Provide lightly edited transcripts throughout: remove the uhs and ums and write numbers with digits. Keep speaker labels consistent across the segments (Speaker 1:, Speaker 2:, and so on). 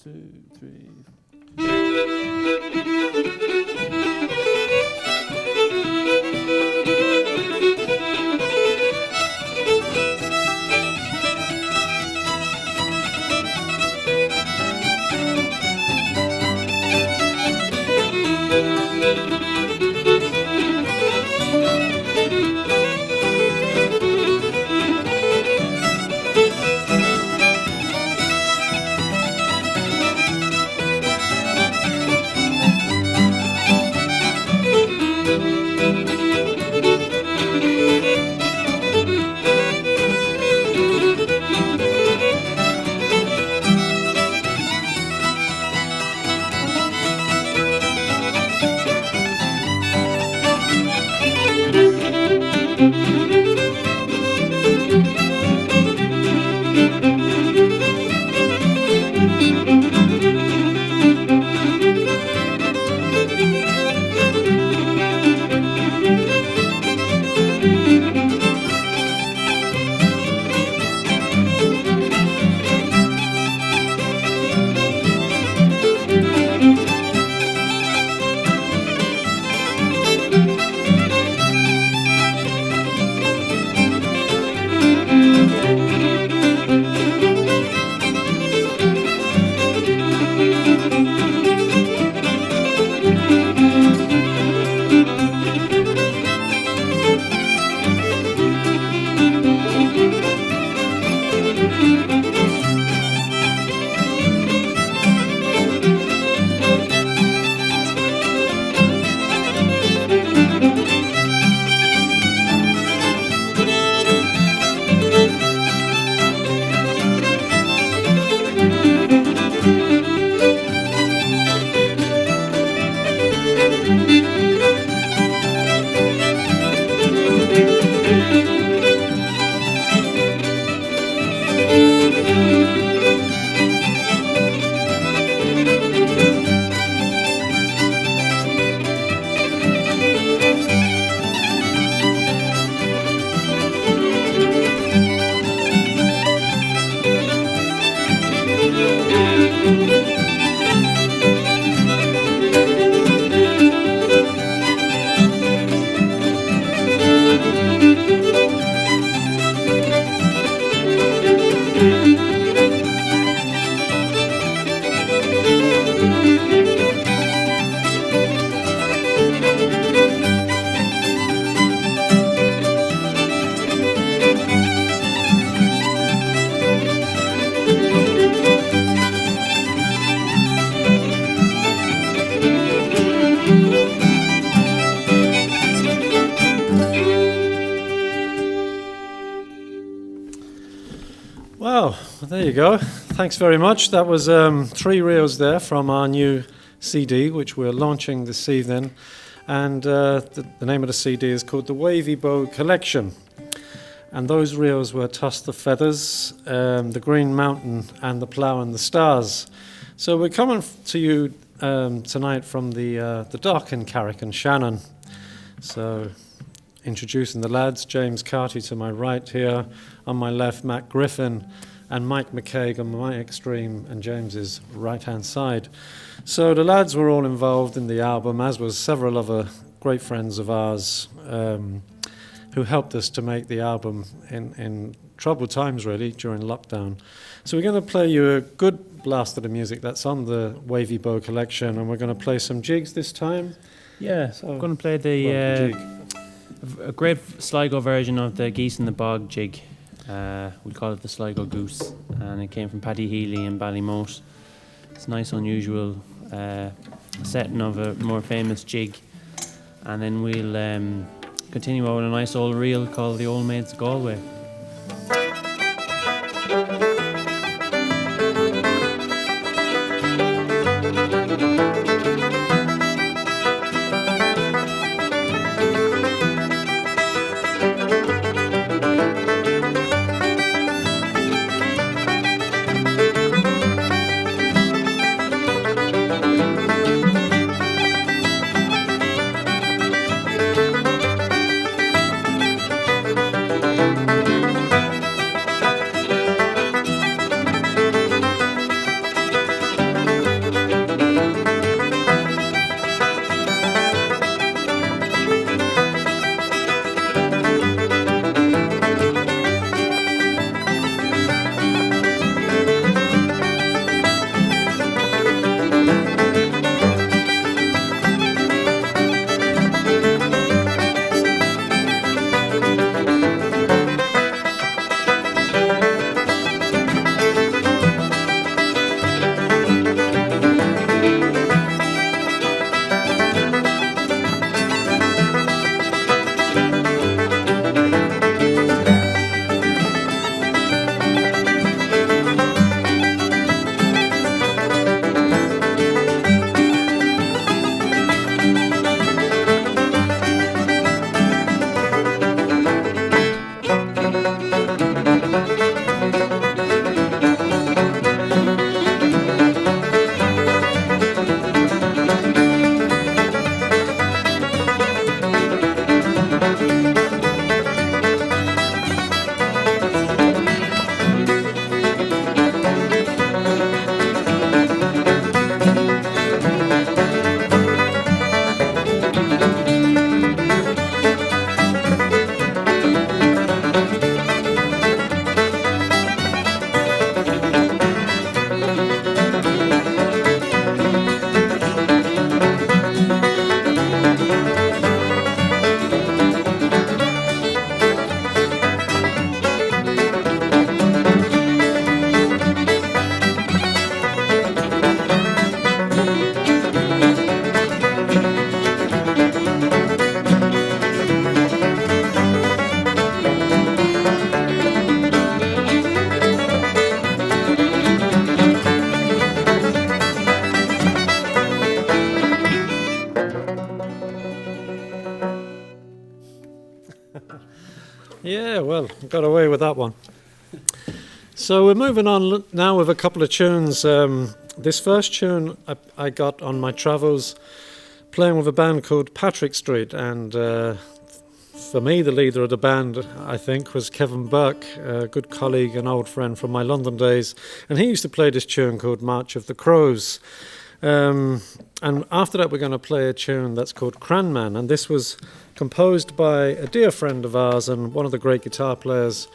Speaker 1: 2, 3. Well, there you go. Thanks very much. That was 3 reels there from our new CD, which we're launching this evening. And the name of the CD is called the Wavy Bow Collection. And those reels were Toss the Feathers, the Green Mountain, and the Plough and the Stars. So we're coming to you tonight from the dock in Carrick and Shannon. So introducing the lads, James Carty to my right here, on my left Matt Griffin, and Mike McCaig on my extreme and James's right-hand side. So the lads were all involved in the album, as was several other great friends of ours who helped us to make the album in troubled times, really, during lockdown. So we're going to play you a good blast of the music that's on the Wavy Bow Collection, and we're going to play some jigs this time.
Speaker 2: Yeah, so I'm going to play a great Sligo version of the Geese in the Bog jig. We call it the Sligo Goose, and it came from Paddy Healy in Ballymote. It's a nice, unusual setting of a more famous jig. And then we'll continue on with a nice old reel called the Old Maids Galway.
Speaker 1: Yeah, well, got away with that one. So we're moving on now with a couple of tunes. This first tune I got on my travels playing with a band called Patrick Street, and for me the leader of the band, I think, was Kevin Burke, a good colleague and old friend from my London days, and he used to play this tune called March of the Crows. And after that we're going to play a tune that's called Cran, and this was composed by a dear friend of ours and one of the great guitar players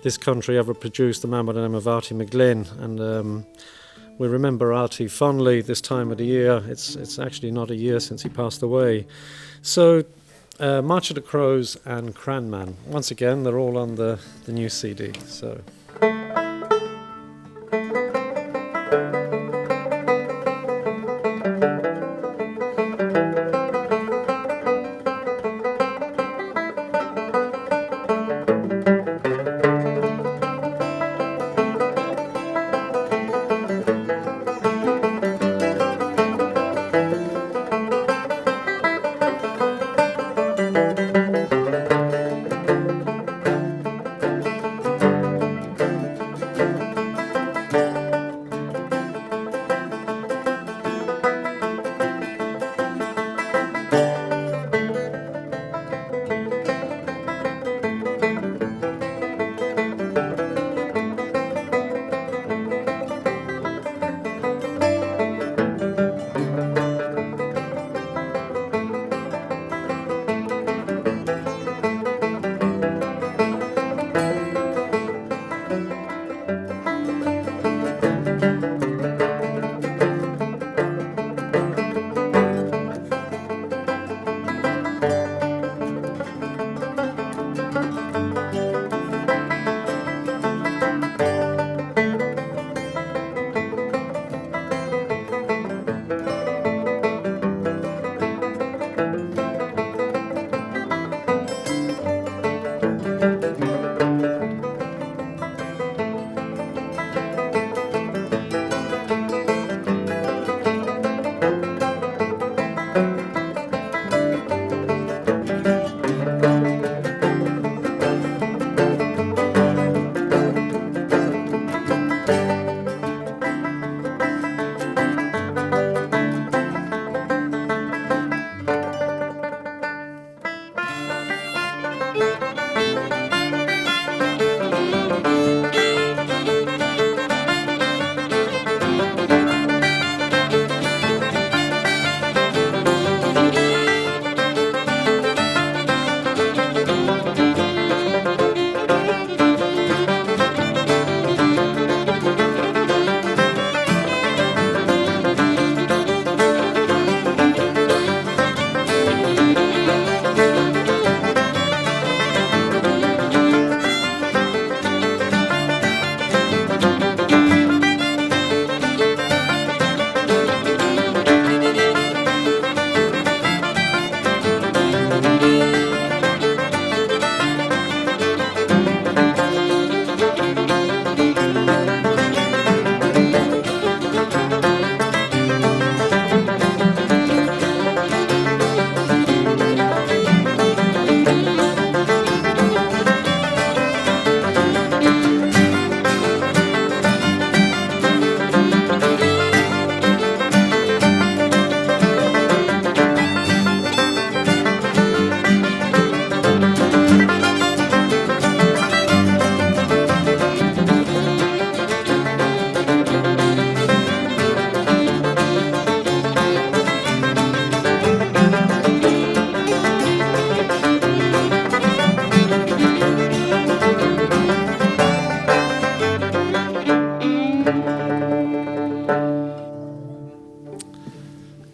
Speaker 1: this country ever produced, a man by the name of Artie McGlynn, and we remember Artie fondly this time of the year. It's actually not a year since he passed away. So March of the Crows and Cran, once again, they're all on the new CD. So.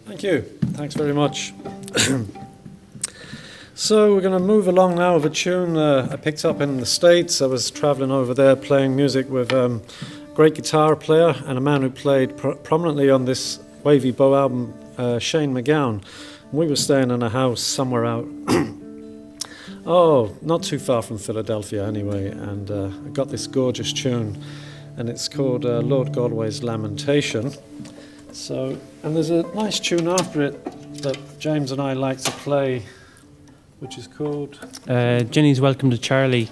Speaker 1: Thank you. Thanks very much. So we're going to move along now with a tune I picked up in the States. I was travelling over there playing music with a great guitar player and a man who played prominently on this Wavy Bow album, Shane McGowan. We were staying in a house somewhere out, not too far from Philadelphia anyway, and I got this gorgeous tune, and it's called Lord Galway's Lamentation. So, and there's a nice tune after it that James and I like to play which is called
Speaker 2: Jenny's Welcome to Charlie.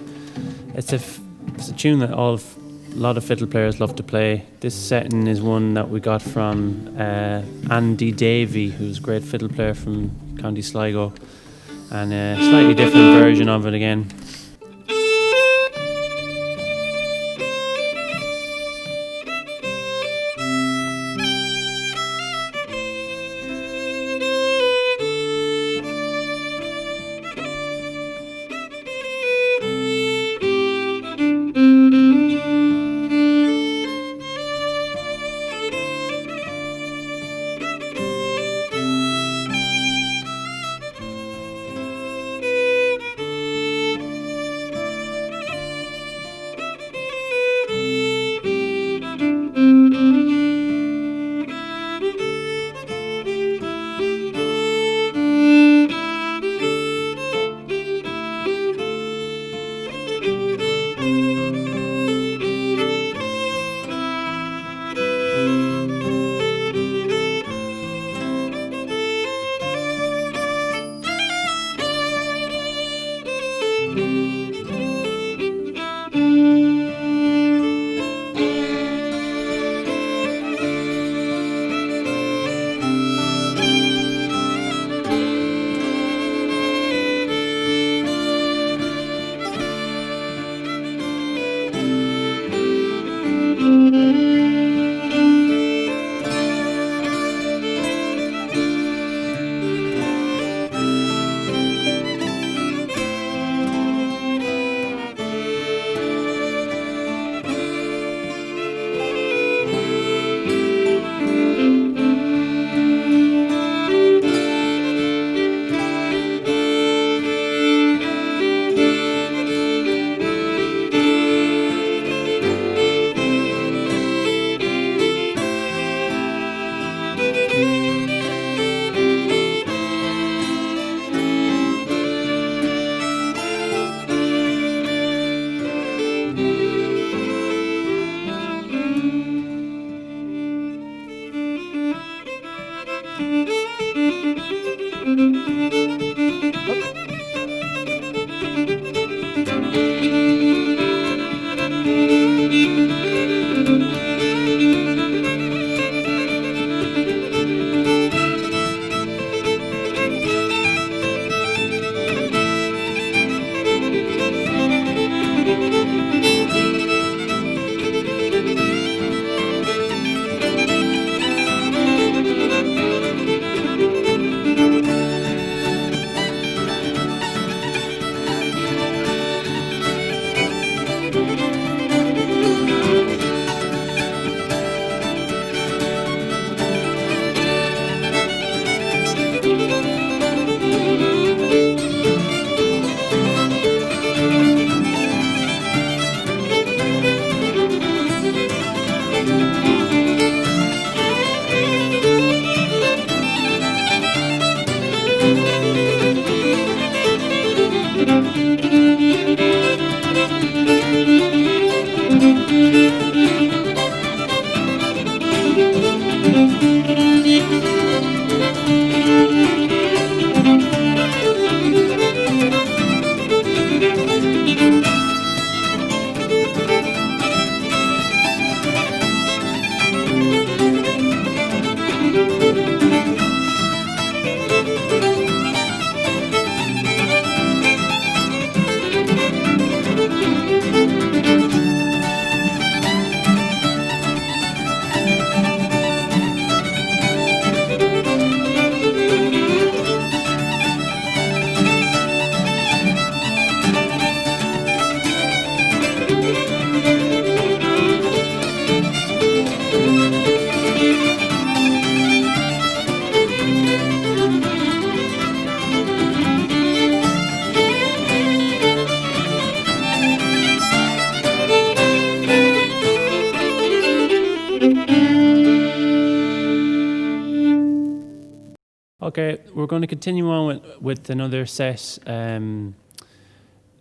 Speaker 2: It's a tune that a lot of fiddle players love to play. This setting is one that we got from Andy Davey, who's a great fiddle player from County Sligo, and a slightly different version of it again. Okay, we're going to continue on with another set.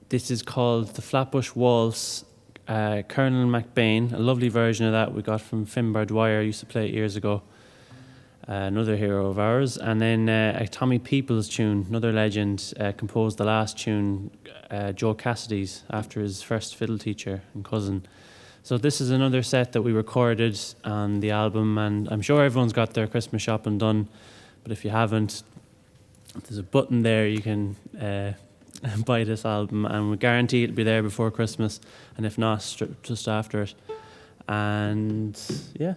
Speaker 2: This is called the Flatbush Waltz, Colonel McBain, a lovely version of that we got from Finbar Dwyer, used to play it years ago. another hero of ours. And then a Tommy Peoples tune, another legend, composed the last tune, Joe Cassidy's, after his first fiddle teacher and cousin. So this is another set that we recorded on the album, and I'm sure everyone's got their Christmas shopping done, but if you haven't, there's a button there you can buy this album, and we guarantee it'll be there before Christmas, and if not, just after it. And yeah.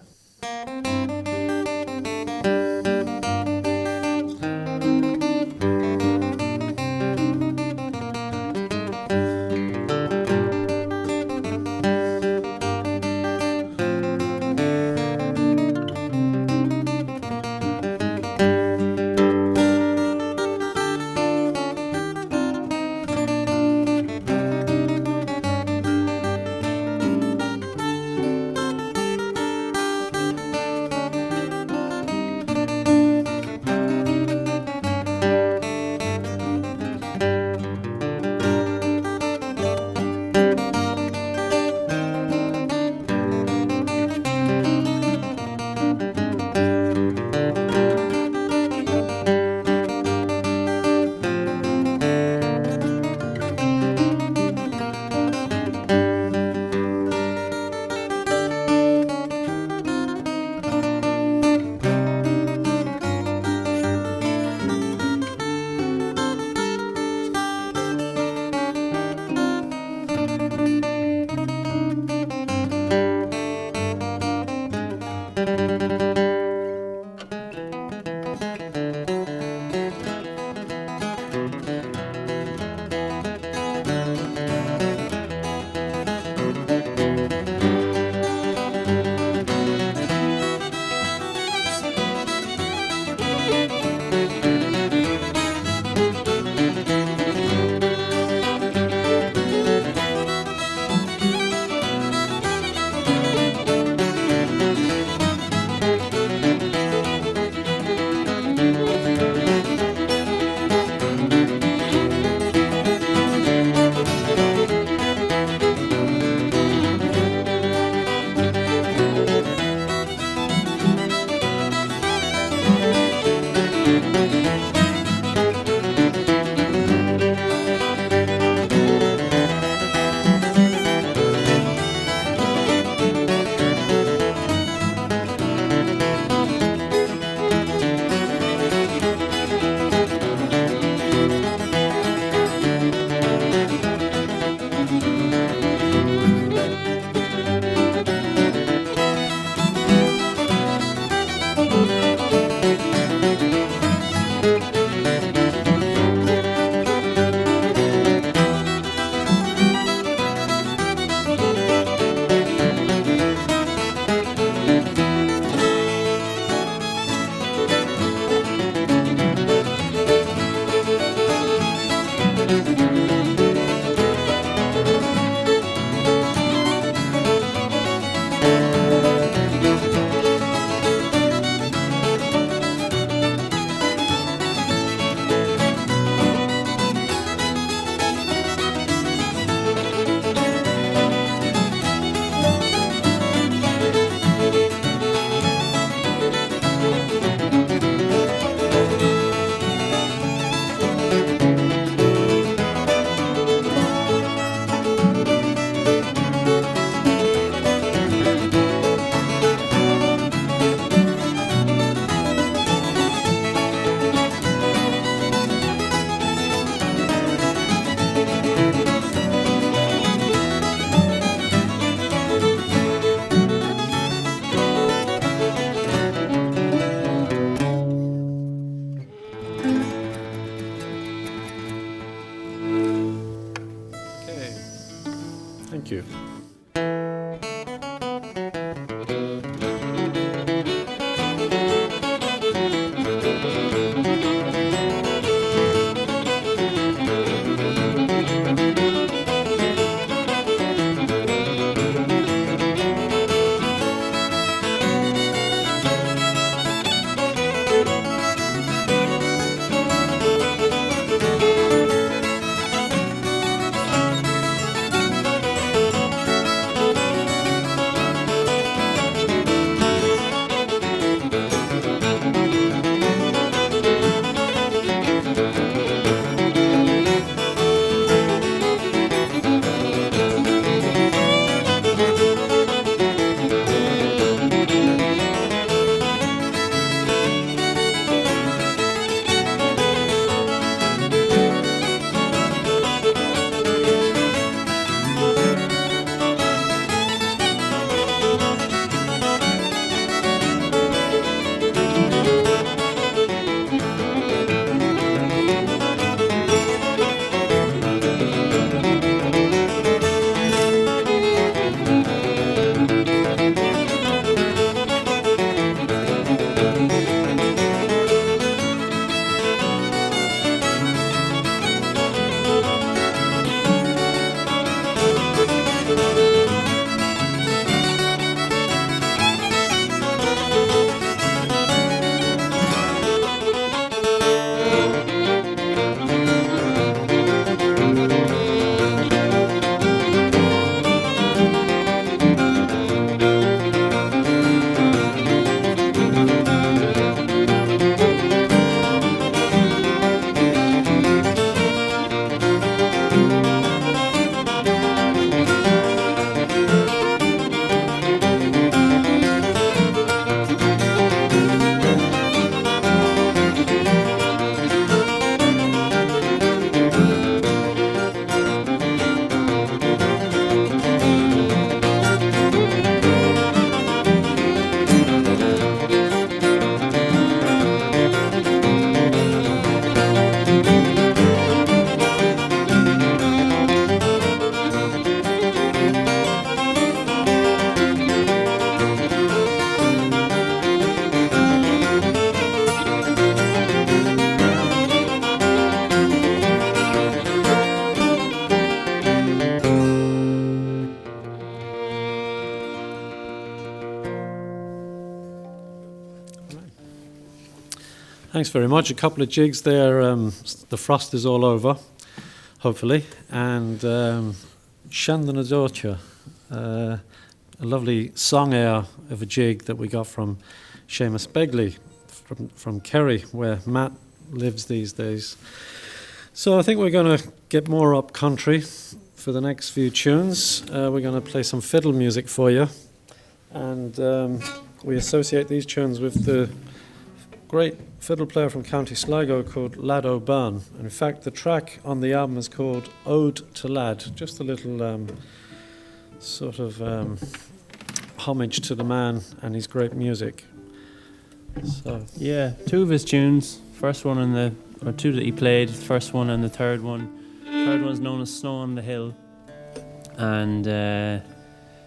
Speaker 1: Thank you. Thanks very much. A couple of jigs there. The frost is all over, hopefully. And Shandon Adorcha, a lovely song air of a jig that we got from Seamus Begley from Kerry, where Matt lives these days. So I think we're going to get more up country for the next few tunes. We're going to play some fiddle music for you. And we associate these tunes with the great fiddle player from County Sligo called Lad O'Byrne. And in fact, the track on the album is called Ode to Lad, just a little sort of homage to the man and his great music. So
Speaker 2: Yeah, two of his tunes. First one or two that he played. The first one and the third one. The third one is known as Snow on the Hill. And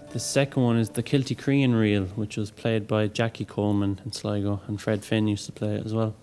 Speaker 2: the second one is the Kilty Crean Reel, which was played by Jackie Coleman in Sligo, and Fred Finn used to play it as well.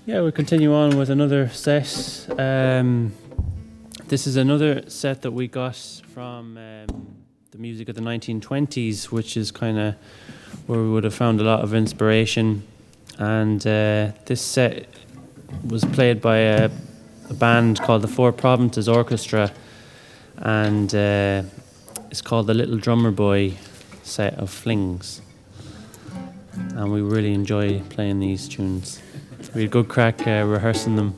Speaker 2: Yeah, we'll continue on with another set. This is another set that we got from the music of the 1920s, which is kind of where we would have found a lot of inspiration. And this set was played by a band called the Four Provinces Orchestra, and it's called the Little Drummer Boy set of Flings. And we really enjoy playing these tunes. We had good crack rehearsing them.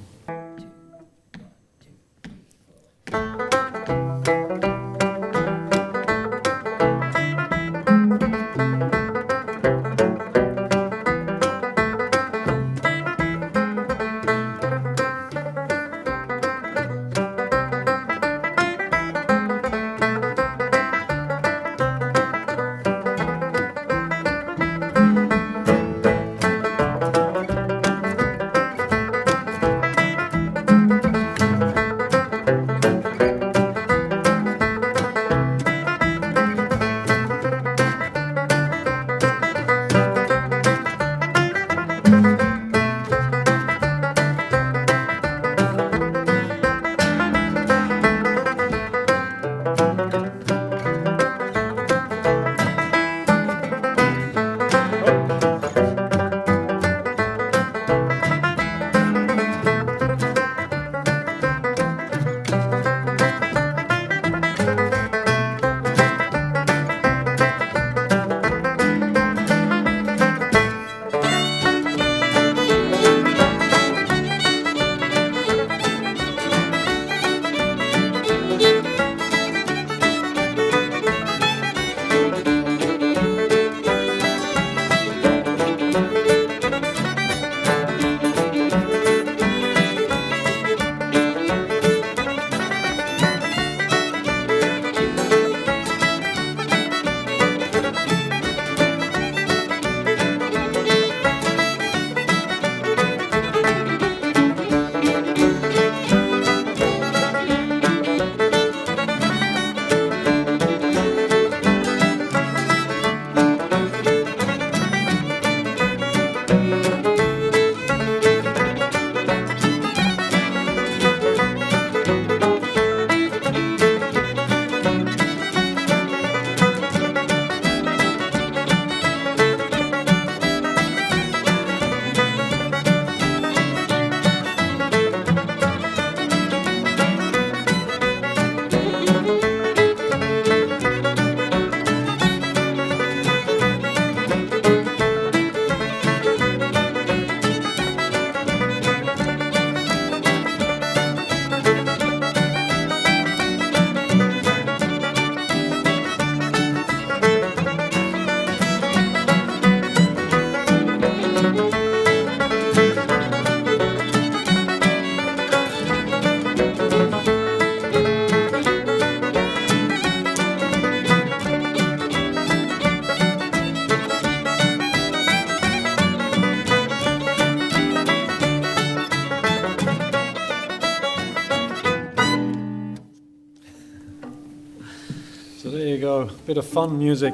Speaker 1: So there you go, bit of fun music.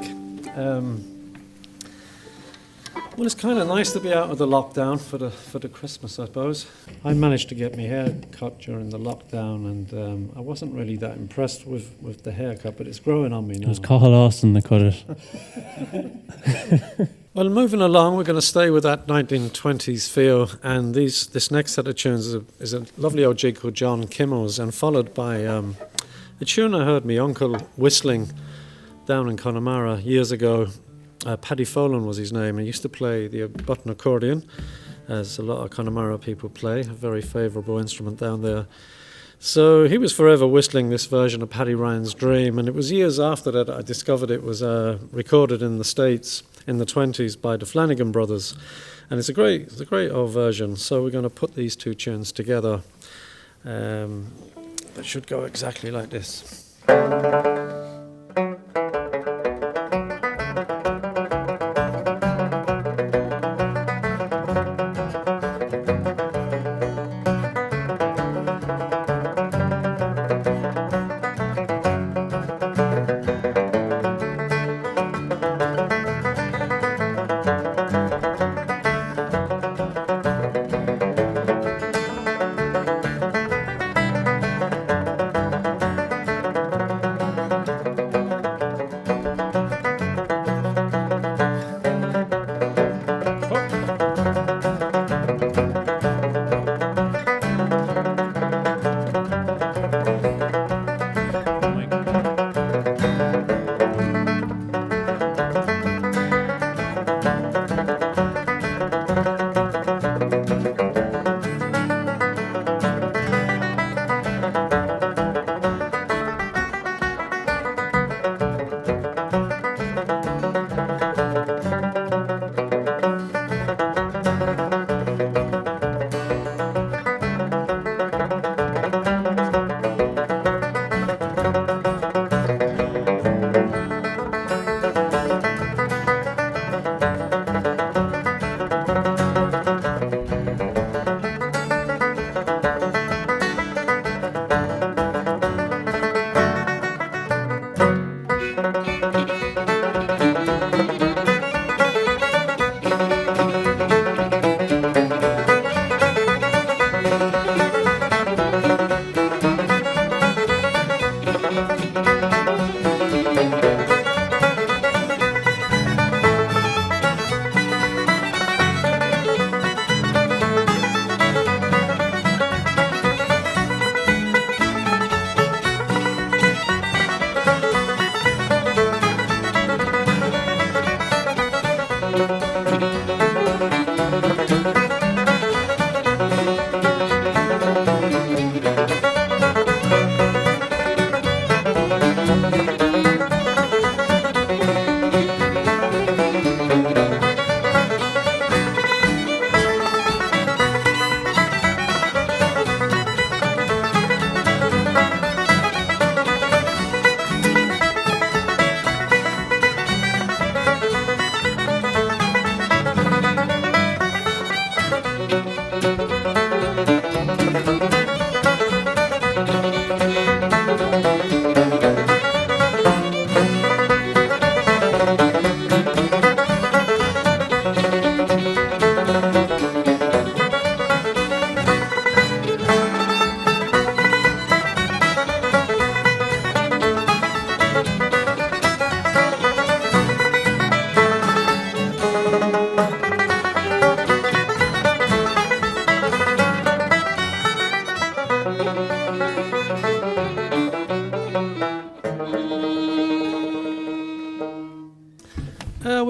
Speaker 1: Well, it's kind of nice to be out of the lockdown for the Christmas, I suppose. I managed to get my hair cut during the lockdown, and I wasn't really that impressed with the haircut, but it's growing on me now.
Speaker 2: It was Cathal Austin that cut it.
Speaker 1: Well, moving along, we're going to stay with that 1920s feel, and this next set of tunes is a lovely old jig called John Kimmel's, and followed by a tune I heard my uncle whistling down in Connemara years ago. Paddy Folan was his name. He used to play the button accordion, as a lot of Connemara people play, a very favourable instrument down there. So he was forever whistling this version of Paddy Ryan's Dream, and it was years after that I discovered it was recorded in the States in the 20s by the Flanagan Brothers, and it's a great old version. So we're going to put these two tunes together. That should go exactly like this.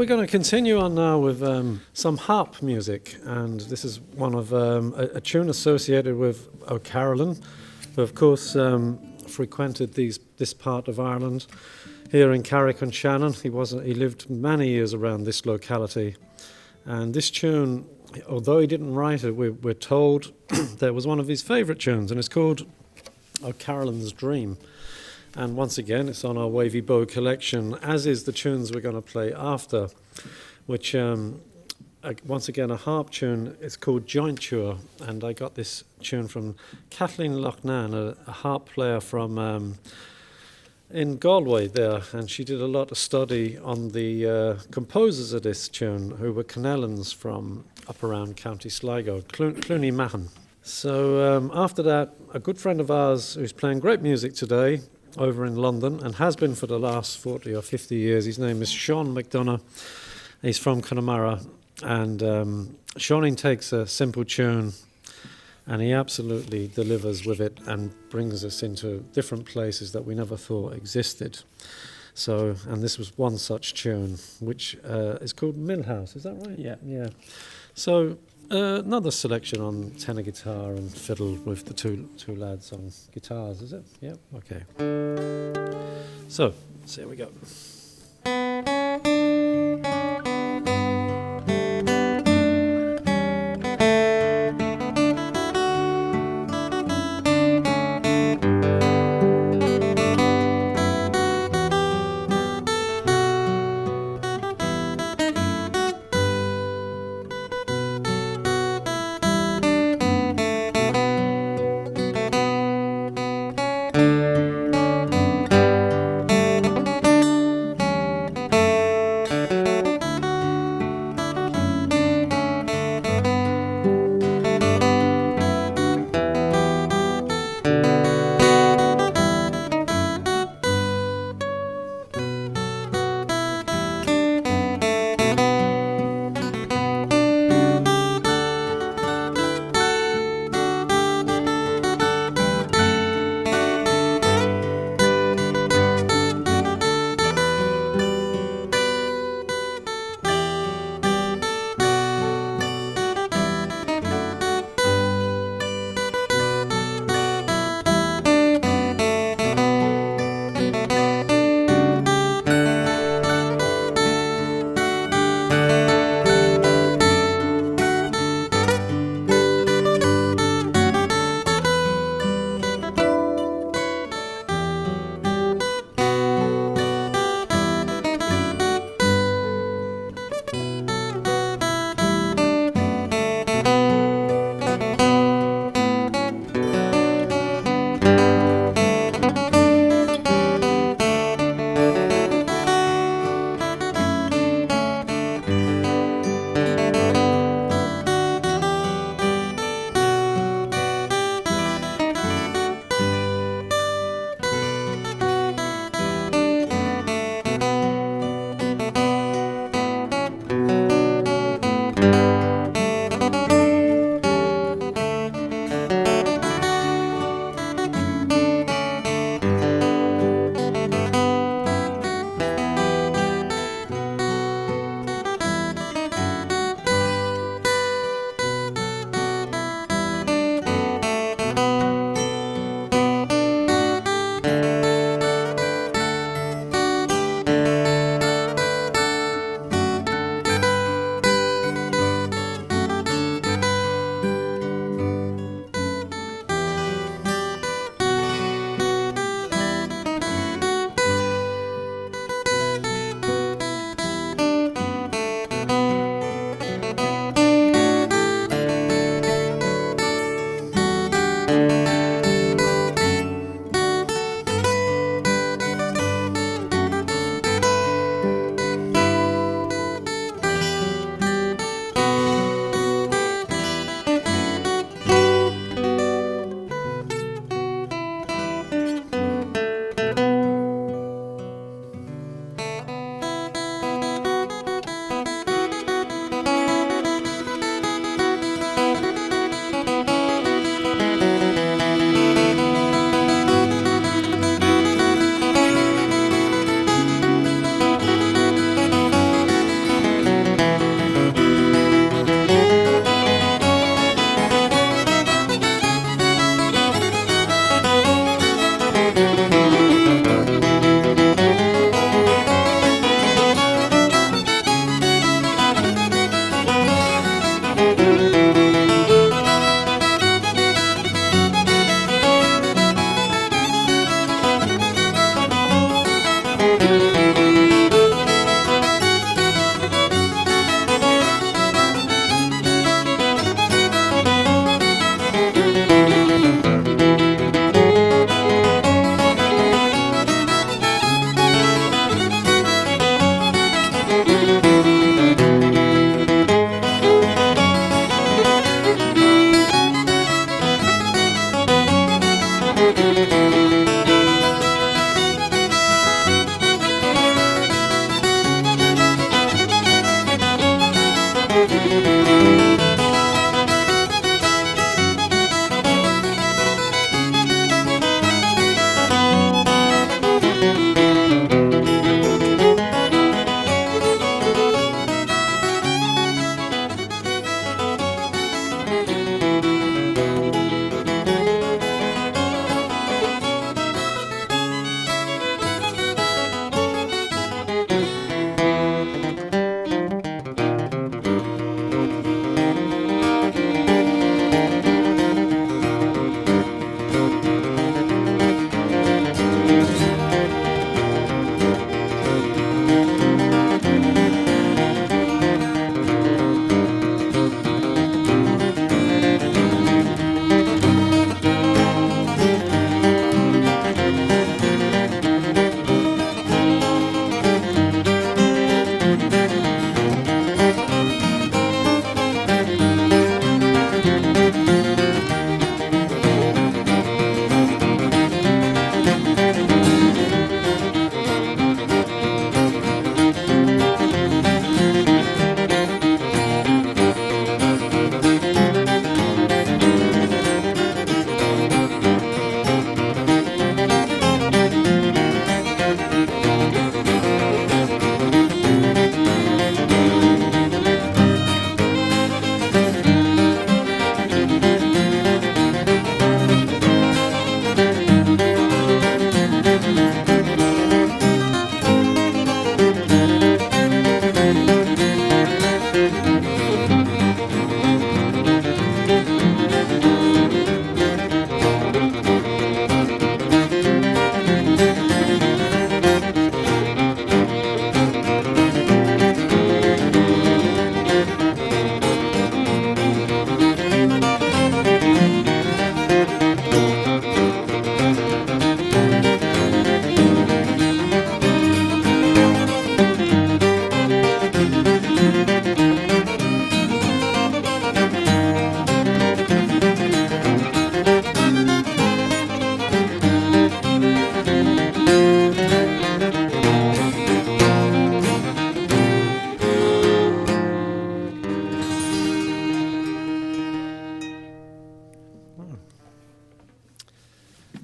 Speaker 1: we're going to continue on now with some harp music, and this is one of a tune associated with O'Carolan, who of course frequented this part of Ireland. Here in Carrick-on-Shannon, he lived many years around this locality, and this tune, although he didn't write it, we're told that it was one of his favourite tunes, and it's called O'Carolan's Dream. And once again, it's on our Wavy Bow collection, as is the tunes we're going to play after, which, once again, a harp tune. It's called Jointure, and I got this tune from Kathleen Loughnane, a harp player from in Galway there, and she did a lot of study on the composers of this tune, who were Connellans from up around County Sligo, Clooney Mahon. So after that, a good friend of ours who's playing great music today over in London and has been for the last 40 or 50 years, his name is Sean McDonough. He's from Connemara, and Sean takes a simple tune and he absolutely delivers with it and brings us into different places that we never thought existed. So, and this was one such tune, which is called Millhouse, is that right?
Speaker 2: Yeah.
Speaker 1: Yeah. So, another selection on tenor guitar and fiddle with the two lads on guitars, is it? Yeah, okay. So, here we go.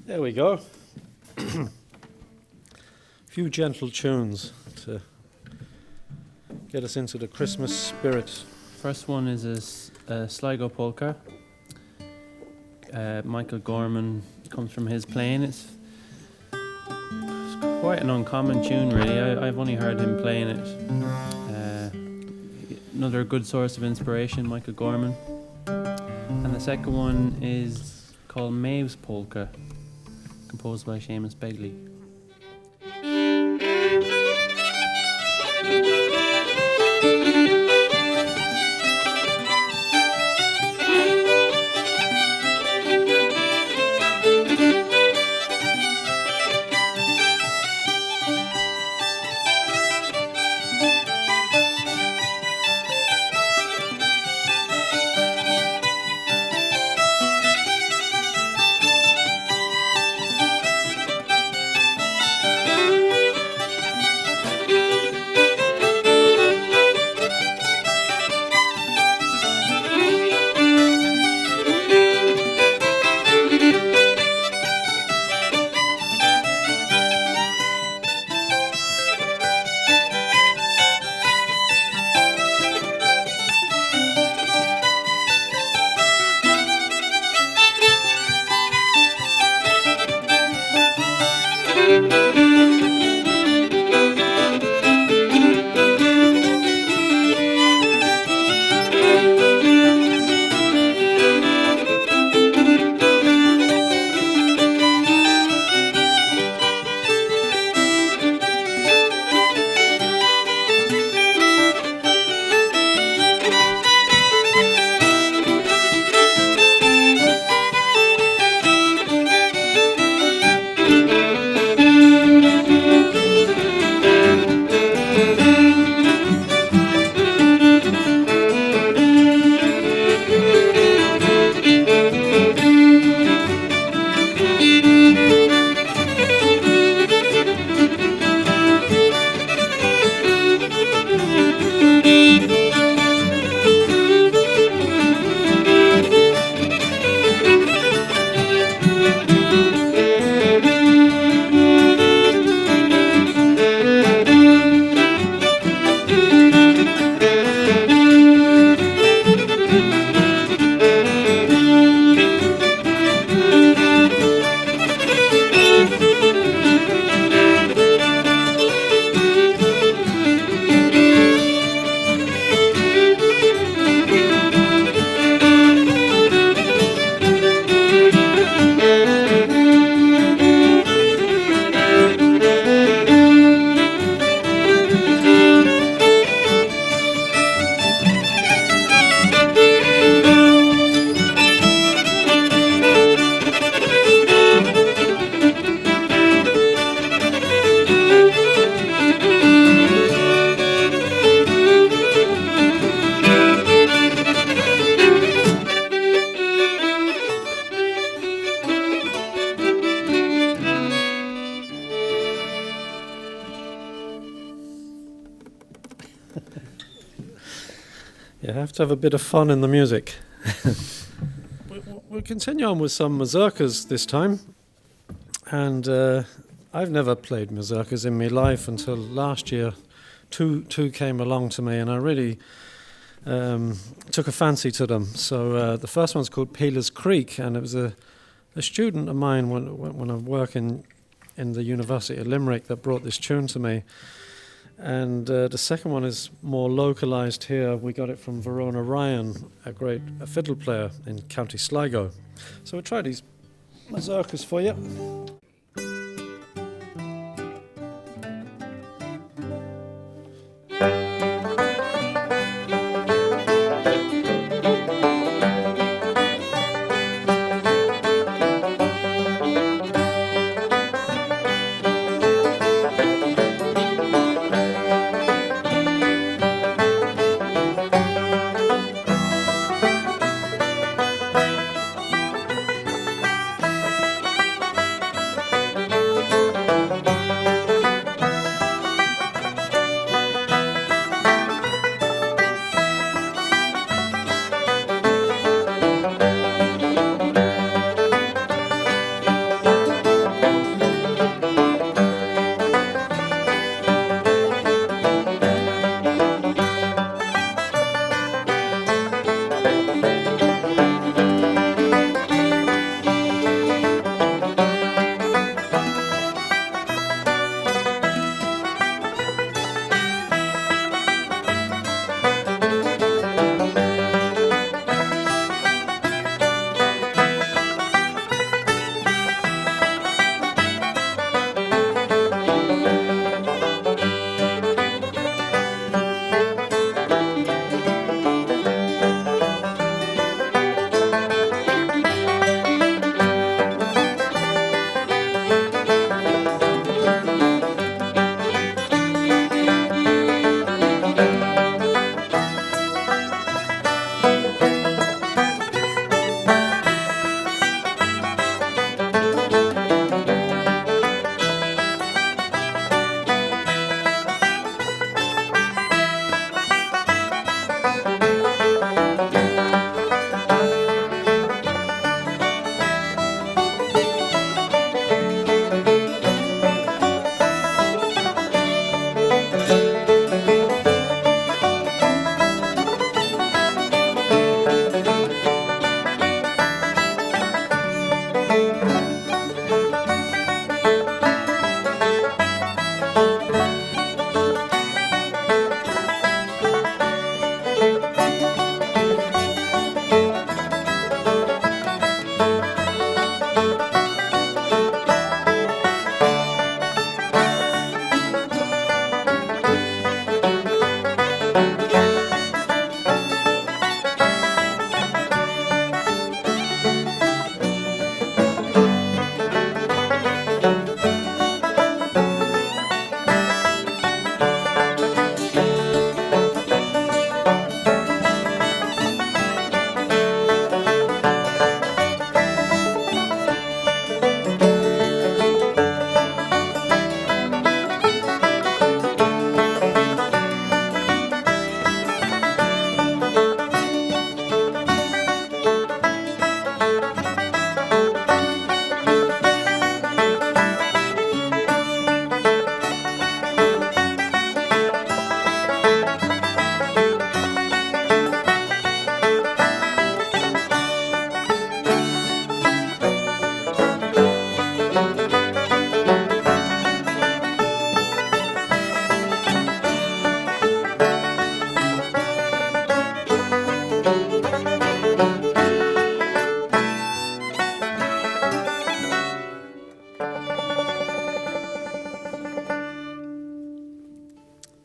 Speaker 1: There we go. A few gentle tunes to get us into the Christmas spirit.
Speaker 2: First one is a Sligo polka. Michael Gorman comes from his playing. It's quite an uncommon tune, really. I've only heard him playing it. Another good source of inspiration, Michael Gorman. And the second one is called Maids Polka, composed by Seamus Begley.
Speaker 1: have to have a bit of fun in the music. We'll continue on with some mazurkas this time. And I've never played mazurkas in my life until last year. Two came along to me, and I really took a fancy to them. So the first one's called Peeler's Creek, and it was a student of mine when I work in the University of Limerick that brought this tune to me. And the second one is more localised here. We got it from Verona Ryan, a fiddle player in County Sligo. So we'll try these mazurkas for you.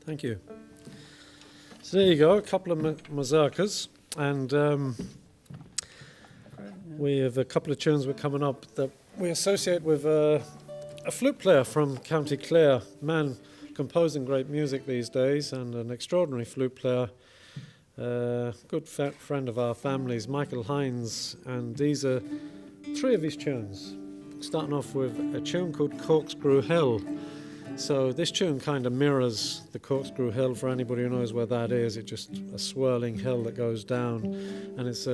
Speaker 1: Thank you. So there you go, a couple of mazurkas, and we have a couple of tunes we're coming up that we associate with a flute player from County Clare, man composing great music these days, and an extraordinary flute player, good friend of our family's, Michael Hines, and these are three of his tunes, starting off with a tune called Corkscrew Hill. So this tune kind of mirrors the Corkscrew Hill. For anybody who knows where that is, it's just a swirling hill that goes down, and it's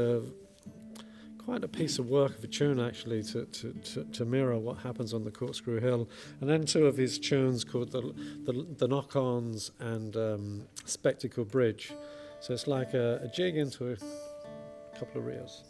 Speaker 1: quite a piece of work of a tune actually to mirror what happens on the Corkscrew Hill. And then two of his tunes called the Knockauns and Spectacle Bridge. So it's like a jig into a couple of reels.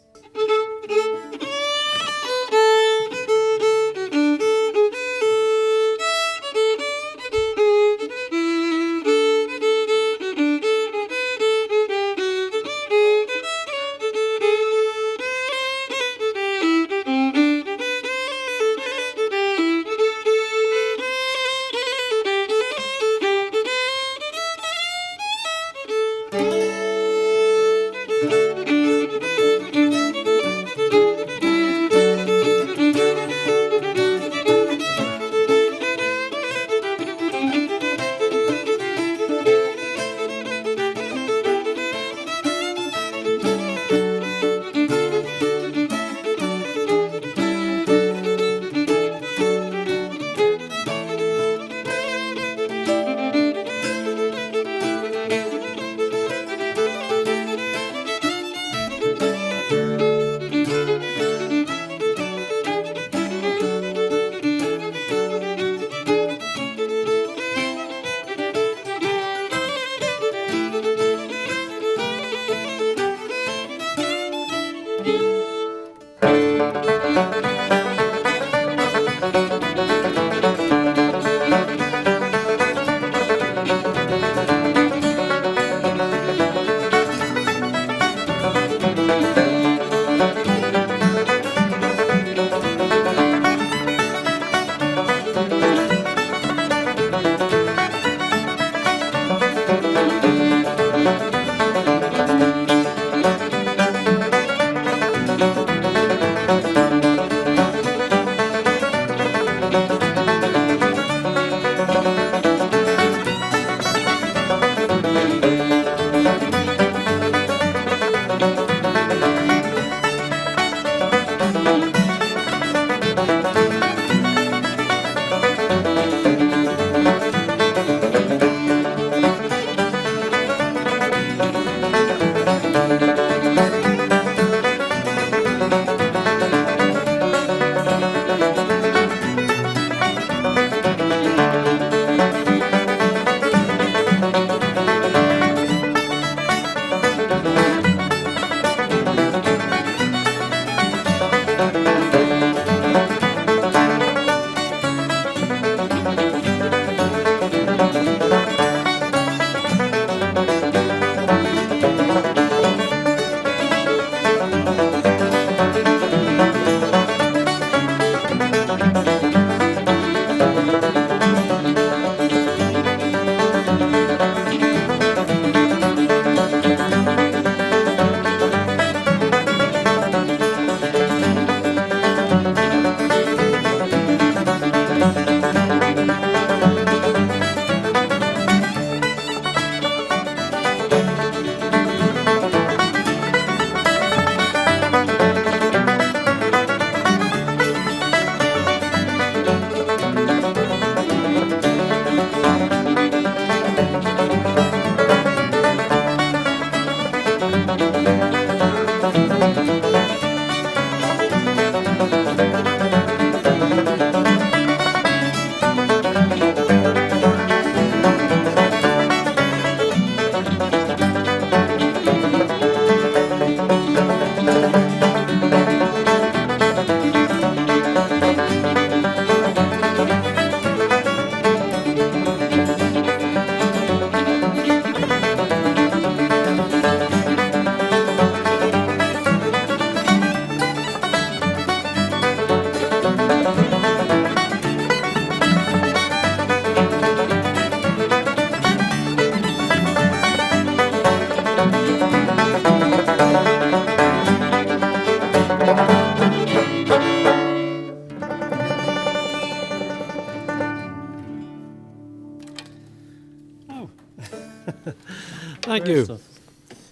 Speaker 1: Thank
Speaker 2: Great
Speaker 1: you.
Speaker 2: stuff.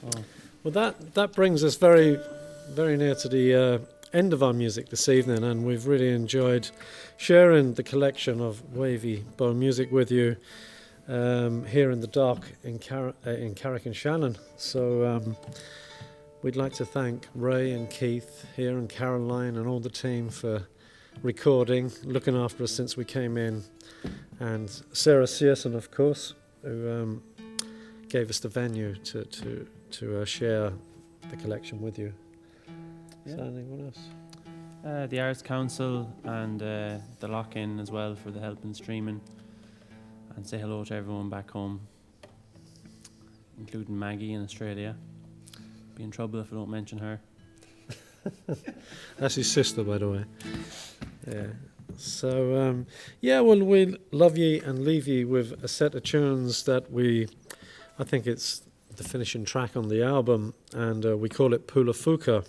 Speaker 2: Oh.
Speaker 1: Well, that brings us very, very near to the end of our music this evening, and we've really enjoyed sharing the collection of Wavy bone music with you here in the dock in Carrick and Shannon. So we'd like to thank Ray and Keith here and Caroline and all the team for recording, looking after us since we came in, and Sarah Searson, of course, who gave us the venue to share the collection with you.
Speaker 2: Yeah.
Speaker 1: Is there anyone else?
Speaker 2: The Arts Council and the Lock-In as well for the help in streaming, and say hello to everyone back home, including Maggie in Australia. Be in trouble if I don't mention her.
Speaker 1: That's his sister, by the way. Yeah. So, well, we love ye and leave ye with a set of tunes that I think it's the finishing track on the album, and we call it Pula Fuka.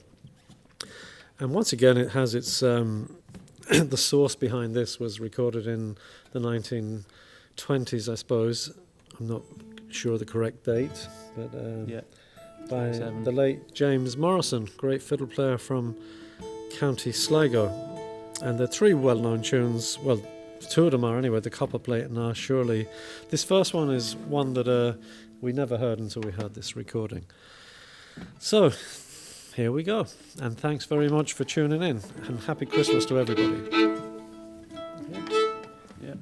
Speaker 1: And once again, it has its, the source behind this was recorded in the 1920s, I suppose. I'm not sure the correct date, but by the late James Morrison, great fiddle player from County Sligo. And the three well-known tunes, well, two of them are anyway, the Copper Plate and Our Surely. This first one is one that we never heard until we had this recording. So, here we go. And thanks very much for tuning in. And happy Christmas to everybody.
Speaker 2: Yeah.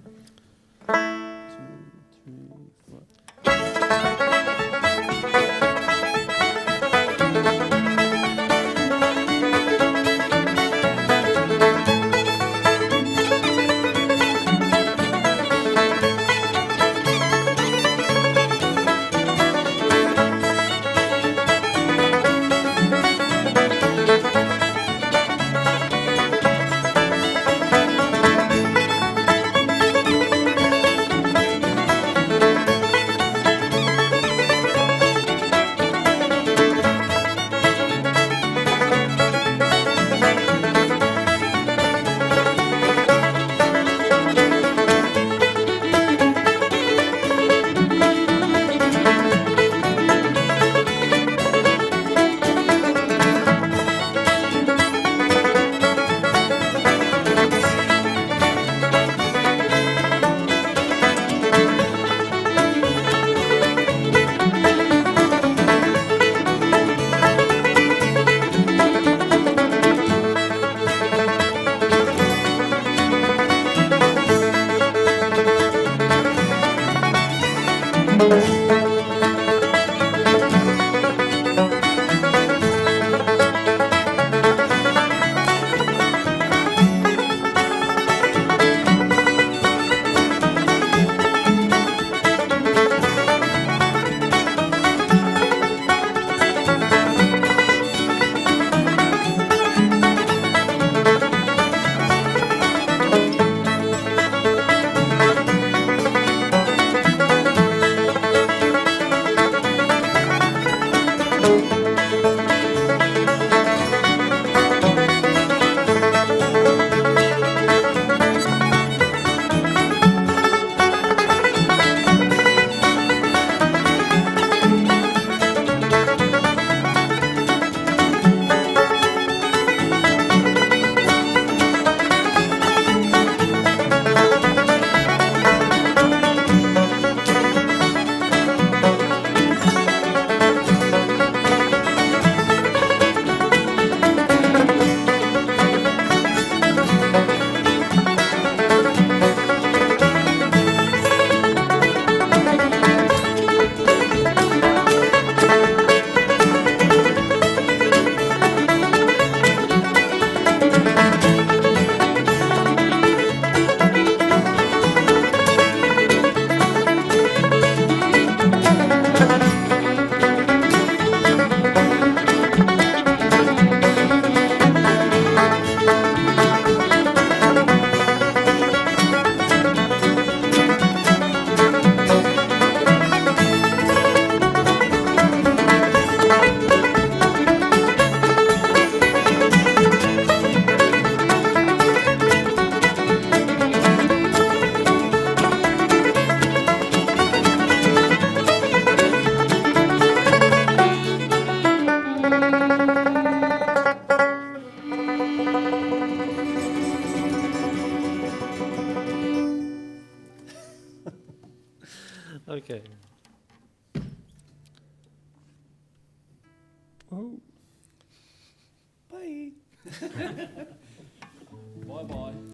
Speaker 1: Okay.
Speaker 2: Oh.
Speaker 3: Bye. Bye-bye.